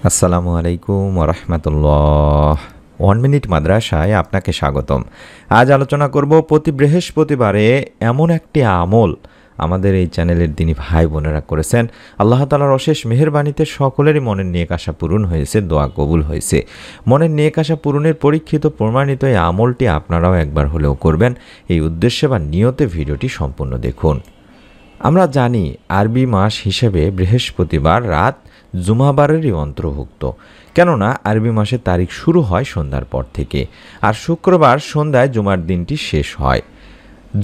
আসসালামু আলাইকুম ওরহমতুল্লাহ। 1 মিনিট মাদ্রাসায় আপনাকে স্বাগতম। আজ আলোচনা করব প্রতি বৃহস্পতিবারে এমন একটি আমল আমাদের এই চ্যানেলের দিনী ভাই বোনেরা করেছেন। আল্লাহ তাআলার অশেষ মেহেরবানিতে সকলেরই মনের নেক আশা পূরণ হয়েছে, দোয়া কবুল হয়েছে। মনের নেক আশা পূরণের পরীক্ষিত প্রমাণিত এই আমলটি আপনারাও একবার হলেও করবেন। এই উদ্দেশ্যে বা নিয়তে ভিডিওটি সম্পূর্ণ দেখুন। আমরা জানি আরবি মাস হিসেবে বৃহস্পতিবার রাত জুমাবারেরই অন্তর্ভুক্ত, কেননা আরবি মাসের তারিখ শুরু হয় সন্ধ্যার পর থেকে, আর শুক্রবার সন্ধ্যায় জুমার দিনটি শেষ হয়।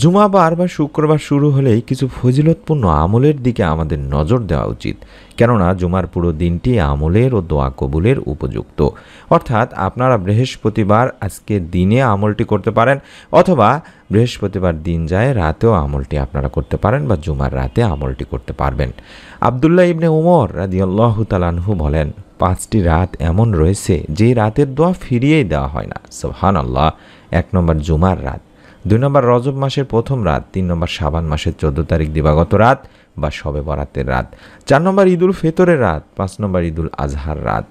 জুমাবার বা শুক্রবার শুরু হলেই কিছু ফজিলতপূর্ণ আমলের দিকে আমাদের নজর দেওয়া উচিত, কেননা জুমার পুরো দিনটি আমলের ও দোয়া কবুলের উপযুক্ত। অর্থাৎ আপনারা বৃহস্পতিবার আজকের দিনে আমলটি করতে পারেন, অথবা বৃহস্পতিবার দিন যায় রাতেও আমলটি আপনারা করতে পারেন, বা জুমার রাতে আমলটি করতে পারবেন। আবদুল্লাহ ইবনে উমর রাদিয়াল্লাহু তাআলা আনহু বলেন, 5টি রাত এমন রয়েছে যে রাতের দোয়া ফিরিয়েই দেওয়া হয় না। সুবহানাল্লাহ। 1 নম্বর জুমার রাত, 2 নম্বর রজব মাসের প্রথম রাত, 3 নম্বর শাবান মাসের 14 তারিখ দিবাগত রাত বা শবে বরাতের রাত, 4 নম্বর ঈদুল ফিতরের রাত, 5 নম্বর ঈদুল আজহার রাত।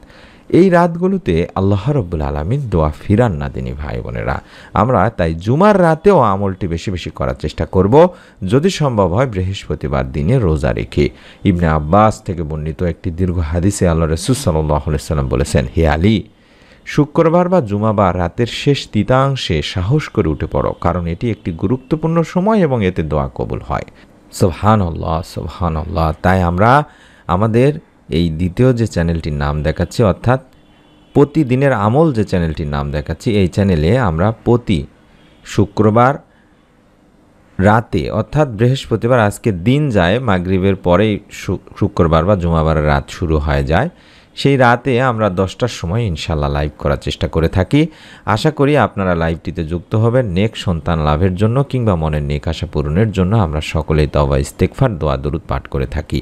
এই রাতগুলোতে আল্লাহ রাব্বুল আলামিন দোয়া ফিরান না দিনী ভাই বোনেরা। আমরা তাই জুমার রাতেও আমলটি বেশি বেশি করার চেষ্টা করব, যদি সম্ভব হয় বৃহস্পতিবার দিনে রোজা রেখে। ইবনে আব্বাস থেকে বর্ণিত একটি দীর্ঘ হাদিসে আল্লাহ রাসূল সাল্লাল্লাহু আলাইহি ওয়াসাল্লাম বলেছেন, হে আলী, শুক্রবার বা জুমাবার রাতের শেষ তৃতীয়াংশে সাহস করে উঠে পড়ো, কারণ এটি একটি গুরুত্বপূর্ণ সময় এবং এতে দোয়া কবুল হয়। সুবহানাল্লাহ, সুবহানাল্লাহ। তাই আমরা আমাদের এই দ্বিতীয় যে চ্যানেলটির নাম দেখাচ্ছি, অর্থাৎ প্রতিদিনের আমল যে চ্যানেলটির নাম দেখাচ্ছি, এই চ্যানেলে আমরা প্রতি শুক্রবার রাতে, অর্থাৎ বৃহস্পতিবার আজকে দিন যায় মাগরিবের পরেই শুক্রবার বা জুমাবারের রাত শুরু হয়ে যায়, সেই রাতে আমরা 10টার সময় ইনশাল্লাহ লাইভ করার চেষ্টা করে থাকি। আশা করি আপনারা লাইভটিতে যুক্ত হবেন নেক সন্তান লাভের জন্য, কিংবা মনের নেক আশা পূরণের জন্য। আমরা সকলেই তওবা ইস্তেগফার দোয়া দরুদ পাঠ করে থাকি।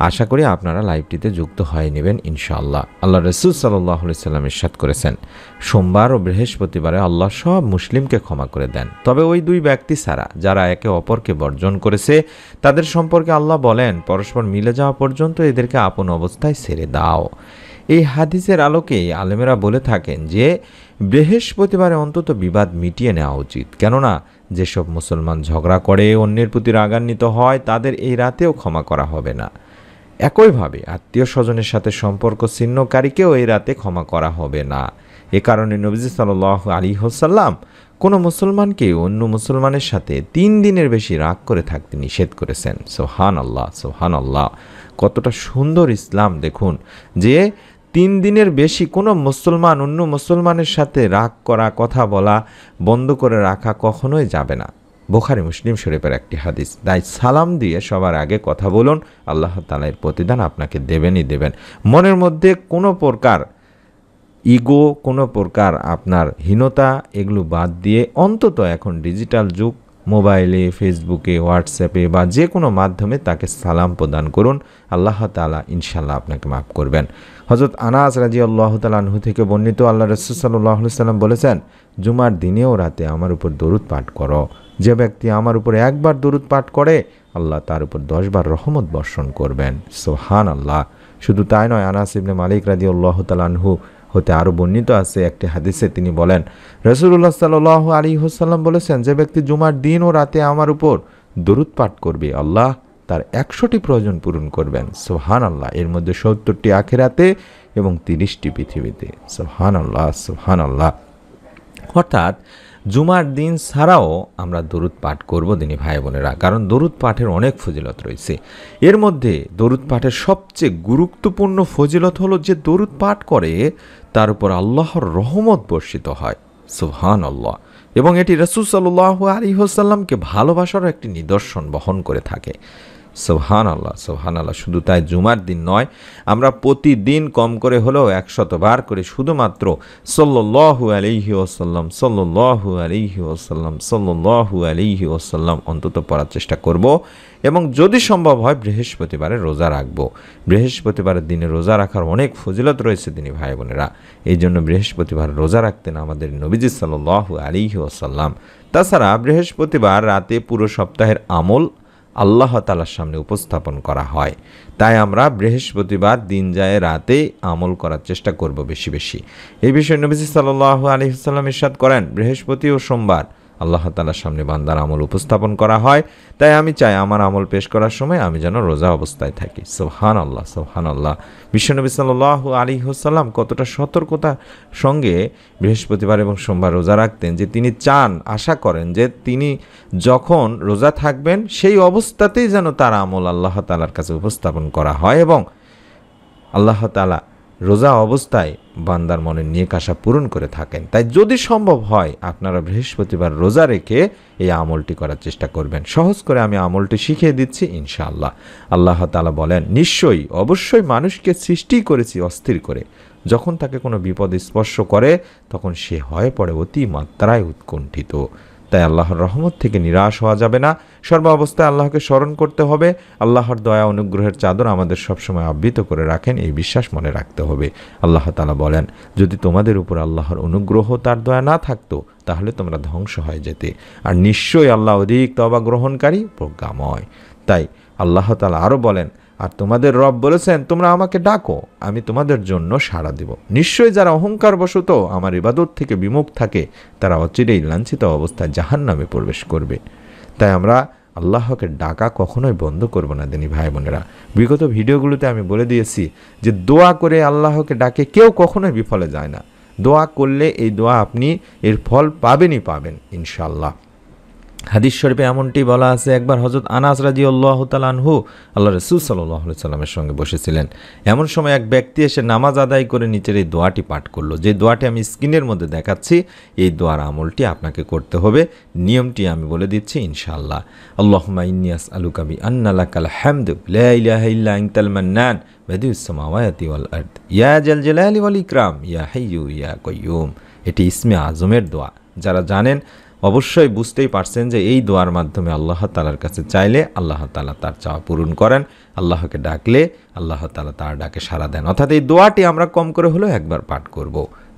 আশা করি আপনারা লাইভটিতে যুক্ত হয়ে নেবেন ইনশাআল্লাহ। আল্লাহ রাসূল সাল্লাল্লাহু আলাইহি ওয়াসাল্লাম ইরশাদ করেছেন, সোমবার ও বৃহস্পতিবারে আল্লাহ সব মুসলিমকে ক্ষমা করে দেন, তবে ওই 2 ব্যক্তি ছাড়া যারা একে অপরকে বর্জন করেছে। তাদের সম্পর্কে আল্লাহ বলেন, পরস্পর মিলে যাওয়া পর্যন্ত এদেরকে আপন অবস্থায় ছেড়ে দাও। এই হাদিসের আলোকে আলেমেরা বলে থাকেন যে বৃহস্পতিবারে অন্তত বিবাদ মিটিয়ে নেওয়া উচিত, কেননা যেসব মুসলমান ঝগড়া করে, অন্যের প্রতি রাগান্বিত হয়, তাদের এই রাতেও ক্ষমা করা হবে না। একইভাবে আত্মীয় স্বজনের সাথে সম্পর্ক ছিন্নকারীকেও এই রাতে ক্ষমা করা হবে না। এ কারণে নবীজি সাল্লাল্লাহু আলাইহি ওয়াসাল্লাম কোনো মুসলমানকে অন্য মুসলমানের সাথে 3 দিনের বেশি রাগ করে থাকতে নিষেধ করেছেন। সুবহানাল্লাহ, সুবহানাল্লাহ। কতটা সুন্দর ইসলাম দেখুন, যে 3 দিনের বেশি কোনো মুসলমান অন্য মুসলমানের সাথে রাগ করা, কথা বলা বন্ধ করে রাখা কখনোই যাবে না। বুখারী মুসলিম শরীফের একটি হাদিস। তাই সালাম দিয়ে সবার আগে কথা বলুন, আল্লাহ তাআলা এর প্রতিদান আপনাকে দেবেনই দেবেন। মনের মধ্যে কোনো প্রকার ইগো, কোনো প্রকার আপনার হীনতা, এগুলো বাদ দিয়ে অন্তত এখন ডিজিটাল যুগ, মোবাইলে, ফেসবুকে, হোয়াটসঅ্যাপে বা যে কোনো মাধ্যমে তাকে সালাম প্রদান করুন। আল্লাহ তাআলা ইনশাল্লাহ আপনাকে মাফ করবেন। হযরত আনাস রাদিয়াল্লাহু তাআলা আনহু থেকে বর্ণিত, আল্লাহ রাসূল সাল্লাল্লাহু আলাইহি ওয়াসাল্লাম বলেছেন, জুমার দিনেও রাতে আমার উপর দরুদ পাঠ করো। যে ব্যক্তি আমার উপর একবার দরুদ পাঠ করে, আল্লাহ তার উপর 10 বার রহমত বর্ষণ করবেন। সুবহানাল্লাহ। শুধু তাই নয়, আনাস ইবনে মালিক রাদিয়াল্লাহু তাআলা আনহু হতে আরও বর্ণিত আছে একটি হাদিসে, তিনি বলেন, রাসূলুল্লাহ সাল্লাল্লাহু আলাইহি ওয়াসাল্লাম বলেছেন, যে ব্যক্তি জুমার দিন ও রাতে আমার উপর দরুদ পাঠ করবে, আল্লাহ তার 100টি প্রয়োজন পূরণ করবেন। সুবহানাল্লাহ। এর মধ্যে 70টি আখিরাতে এবং 30টি পৃথিবীতে। সুবহানাল্লাহ, সুবহানাল্লাহ। অর্থাৎ জুমার দিন ছাড়াও আমরা দরুদ পাঠ করব দিনী ভাই বোনেরা, কারণ দরুদ পাঠের অনেক ফজিলত রয়েছে। এর মধ্যে দরুদ পাঠের সবচেয়ে গুরুত্বপূর্ণ ফজিলত হলো যে দরুদ পাঠ করে তার উপর আল্লাহর রহমত বর্ষিত হয়। সুবহানাল্লাহ। এবং এটি রাসূল সাল্লাল্লাহু আলাইহি ওয়াসাল্লামকে ভালোবাসার একটি নিদর্শন বহন করে থাকে। সুবহানাল্লাহ, সুবহানাল্লাহ। শুধু তাই জুমার দিন নয়, আমরা প্রতিদিন কম করে হলেও 100 বার করে শুধুমাত্র সাল্লাল্লাহু আলাইহি ওয়াসাল্লাম, সাল্লাল্লাহু আলাইহি ওয়াসাল্লাম, সাল্লাল্লাহু আলাইহি ওয়াসাল্লাম অন্তত পড়ার চেষ্টা করব। এবং যদি সম্ভব হয় বৃহস্পতিবারে রোজা রাখব। বৃহস্পতিবারের দিনে রোজা রাখার অনেক ফজিলত রয়েছে দিনী ভাই বোনেরা। এই জন্য বৃহস্পতিবার রোজা রাখতেন আমাদের নবীজি সাল্লাল্লাহু আলাইহি ওয়াসাল্লাম। তাছাড়া বৃহস্পতিবার রাতে পুরো সপ্তাহের আমল আল্লাহ তাআলার সামনে উপস্থাপন করা হয়। তাই আমরা বৃহস্পতিবার দিন যায় রাতে আমল করার চেষ্টা করব বেশি বেশি। এই বিষয়ে নবীজি সাল্লাল্লাহু আলাইহি ওয়াসাল্লাম ইরশাদ করেন, বৃহস্পতি ও সোমবার আল্লাহ তাআলার সামনে বান্দার আমল উপস্থাপন করা হয়। তাই আমি চাই আমার আমল পেশ করার সময় আমি যেন রোজা অবস্থায় থাকি। সুবহানাল্লাহ, সুবহানাল্লাহ। বিশ্বনবী সাল্লাল্লাহু আলাইহি ওয়াসাল্লাম কতটা সতর্কতার সঙ্গে বৃহস্পতিবার এবং সোমবার রোজা রাখতেন, যে তিনি চান, আশা করেন যে তিনি যখন রোজা থাকবেন সেই অবস্থাতেই যেন তার আমল আল্লাহ তাআলার কাছে উপস্থাপন করা হয় এবং আল্লাহ তাআলা রোজা অবস্থায় বান্দার মনের নেক আশা পূরণ করে থাকেন। তাই যদি সম্ভব হয় আপনারা বৃহস্পতিবার রোজা রেখে এই আমলটি করার চেষ্টা করবেন। সহজ করে আমি আমলটি শিখিয়ে দিচ্ছি ইনশাআল্লাহ। আল্লাহ তাআলা বলেন, নিশ্চয়ই অবশ্যই মানুষকে সৃষ্টি করেছি অস্থির করে, যখন তাকে কোনো বিপদ স্পর্শ করে তখন সে হয়ে পড়ে অতি মাত্রায় উৎকণ্ঠিত। তাই আল্লাহর রহমত থেকে নিরাশ হওয়া যাবে না, সর্ব অবস্থায় আল্লাহকে স্মরণ করতে হবে। আল্লাহর দয়া অনুগ্রহের চাদর আমাদের সবসময় আবৃত করে রাখেন, এই বিশ্বাস মনে রাখতে হবে। আল্লাহ তাআলা বলেন, যদি তোমাদের উপর আল্লাহর অনুগ্রহ তার দয়া না থাকতো তাহলে তোমরা ধ্বংস হয়ে যেতে, আর নিশ্চয়ই আল্লাহ অধিক তওবা গ্রহণকারী প্রজ্ঞাময়। তাই আল্লাহ তাআলা আরও বলেন, আর তোমাদের রব বলেছেন, তোমরা আমাকে ডাকো, আমি তোমাদের জন্য সাড়া দেব। নিশ্চয়ই যারা অহংকারবশত আমার ইবাদত থেকে বিমুখ থাকে তারা অচিরেই লাঞ্ছিত অবস্থায় জাহান্নামে প্রবেশ করবে। তাই আমরা আল্লাহকে ডাকা কখনোই বন্ধ করব না দিনী ভাই বোনেরা। বিগত ভিডিওগুলোতে আমি বলে দিয়েছি যে দোয়া করে আল্লাহকে ডাকে কেউ কখনোই বিফলে যায় না। দোয়া করলে এই দোয়া আপনি এর ফল পাবেনই পাবেন ইনশাআল্লাহ। হাদিস শরীফে এমনটি বলা আছে, একবার হযরত আনাস রাদিয়াল্লাহু তাআলা আনহু আল্লাহ রাসূল সাল্লাল্লাহু আলাইহি সাল্লামের সঙ্গে বসেছিলেন। এমন সময় এক ব্যক্তি এসে নামাজ আদায় করে নিচের এই দোয়াটি পাঠ করলো, যে দোয়াটি আমি স্ক্রিনের মধ্যে দেখাচ্ছি। এই দোয়ার আমলটি আপনাকে করতে হবে। নিয়মটি আমি বলে দিচ্ছি ইনশাআল্লাহ। আল্লাহুম্মা ইন্নী আসআলুকা বিআন্না লাকাল হামদু লা ইলাহা ইল্লা আনতাল মান্নান বাদিউস সামাওয়াতি ওয়াল আরদ ইয়া জাল জালালি ওয়াল ইকরাম ইয়া হাইয়্যু ইয়া কাইয়্যুম। এটি ইসমে আজমের দোয়া। যারা জানেন অবশ্যই বুঝতেই পারছেন যে এই দোয়ার মাধ্যমে আল্লাহ তাআলার কাছে চাইলে আল্লাহ তাআলা তার চাওয়া পূরণ করেন, আল্লাহকে ডাকলে আল্লাহ তাআলা তার ডাকে সাড়া দেন। অর্থাৎ এই দোয়াটি আমরা কম করে হলেও একবার পাঠ করব।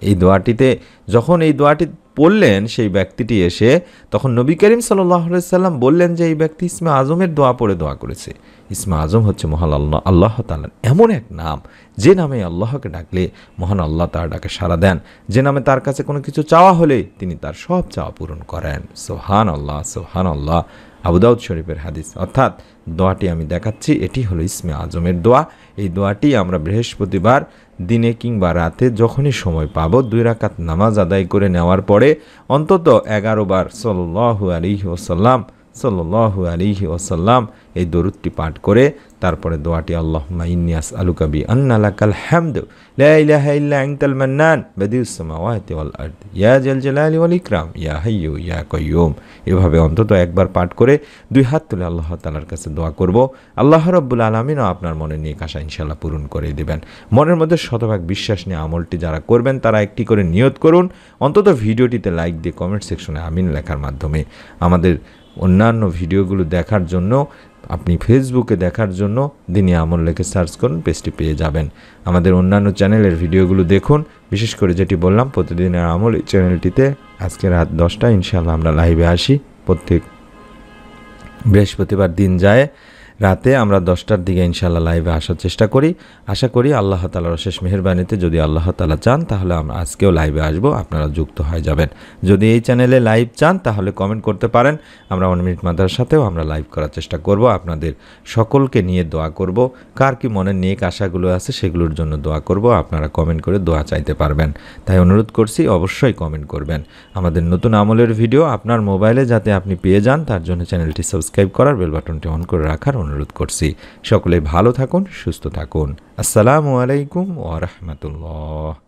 এই দোয়াটিতে যখন এই দোয়াটি পড়লেন সেই ব্যক্তিটি এসে, তখন নবী করিম সাল্লাল্লাহু আলাইহি সাল্লাম বললেন যে এই ব্যক্তি ইসমে আজমের দোয়া পড়ে দোয়া করেছে। ইসমে আজম হচ্ছে মহান আল্লাহ তাআলার এমন এক নাম, যে নামে আল্লাহকে ডাকলে মহান আল্লাহ তার ডাকে সাড়া দেন, যে নামে তার কাছে কোনো কিছু চাওয়া হলে তিনি তার সব চাওয়া পূরণ করেন। সুবহানাল্লাহ, সুবহানাল্লাহ। আবু দাউদ শরীফের হাদিস। অর্থাৎ দোয়াটি আমি দেখাচ্ছি, এটি হলো ইসমে আজমের দোয়া। এই দোয়াটি আমরা বৃহস্পতিবার দিনে কিংবা রাতে যখনই সময় পাবো 2 রাকাত নামাজ আদায় করে নেওয়ার পরে অন্তত 11 বার সাল্লাল্লাহু আলাইহি ওয়াসাল্লাম সাল্লাল্লাহু আলাইহি ওয়াসাল্লাম এই দরুদটি পাঠ করে তারপরে দোয়াটি আল্লাহুম্মা ইন্নী আসআলুকা বিআন্না লাকাল হামদু লা ইলাহা ইল্লা আনতাল মান্নান বাদিউস সামাওয়াতি ওয়াল আরদ ইয়া জাল জালালি ওয়াল ইকরাম ইয়া হাইয়্যু ইয়া কাইয়্যুম। এভাবে অন্তত একবার পাঠ করে 2 হাত তুলে আল্লাহ তাআলার কাছে দোয়া করব। আল্লাহ রাব্বুল আলামিনও আপনার মনের নেক আশা ইনশাআল্লাহ পূরণ করে দিবেন। মনের মধ্যে শতভাগ বিশ্বাস নিয়ে আমলটি যারা করবেন তারা একটি করে নিয়ত করুন, অন্তত ভিডিওটিতে লাইক দিয়ে কমেন্ট সেকশনে আমিন লেখার মাধ্যমে। আমাদের অন্যান্য ভিডিওগুলো দেখার জন্য আপনি ফেসবুকে দেখার জন্য দিনী আমল লিখে সার্চ করুন, পেজটি পেয়ে যাবেন। আমাদের অন্যান্য চ্যানেলের ভিডিওগুলো দেখুন, বিশেষ করে যেটি বললাম প্রতিদিনের আমল এই চ্যানেলটিতে আজকে রাত 10টায় ইনশাআল্লাহ আমরা লাইভে আসি। প্রত্যেক বৃহস্পতিবার দিন যায় রাতে আমরা 10টার দিকে ইনশাআল্লাহ লাইভে আসার চেষ্টা করি। আশা করি আল্লাহ তাআলার অশেষ মেহেরবানিতে যদি আল্লাহ তাআলা চান তাহলে আমরা আজকেও লাইভে আসবো, আপনারা যুক্ত হয়ে যাবেন। যদি এই চ্যানেলে লাইভ চান তাহলে কমেন্ট করতে পারেন। আমরা 1 মিনিট মাদ্রাসার সাথেও আমরা লাইভ করার চেষ্টা করব, আপনাদের সকলকে নিয়ে দোয়া করব। কার কি মনের নেক আশাগুলো আছে সেগুলোর জন্য দোয়া করব, আপনারা কমেন্ট করে দোয়া চাইতে পারবেন। তাই অনুরোধ করছি অবশ্যই কমেন্ট করবেন। আমাদের নতুন আমলের ভিডিও আপনার মোবাইলে যাতে আপনি পেয়ে যান তার জন্য চ্যানেলটি সাবস্ক্রাইব করার, বেল বাটনটি অন করে রাখার অনুরোধ করছি। সকলেই ভালো থাকুন, সুস্থ থাকুন। আসসালামু আলাইকুম ওয়া রাহমাতুল্লাহ।